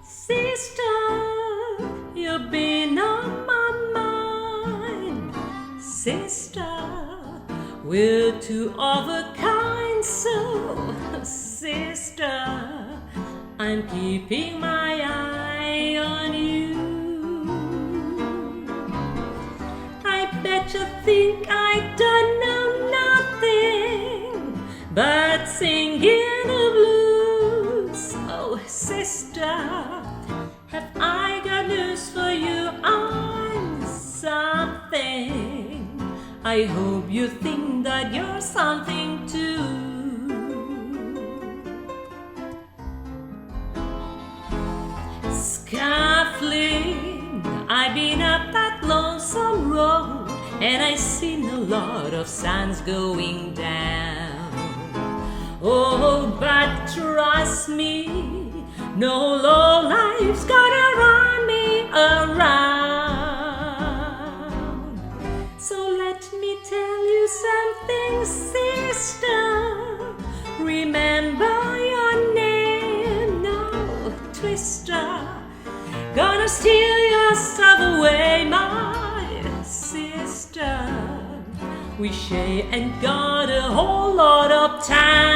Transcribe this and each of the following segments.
Sister, you've been on my mind. Sister, we're two of a kind. So, sister, I'm keeping my eye on you. I bet you think I don't know nothing but singing the blues. Oh, sister, have I got news for you? I'm something. I hope you think that you're something too. Scuffling, I've been up that lonesome road, and I seen a lot of suns going down. Oh, but trust me, no low life's gonna run me around. So let me tell you something, sister. Remember your name, no twister. Gonna steal yourself away, my sister. We ain't got a whole lot of time,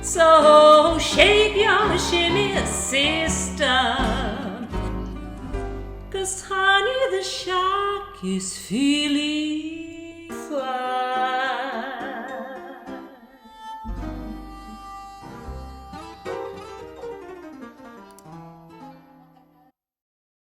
so shake your shimmy, sister. 'Cause honey, the shark is feeling fine.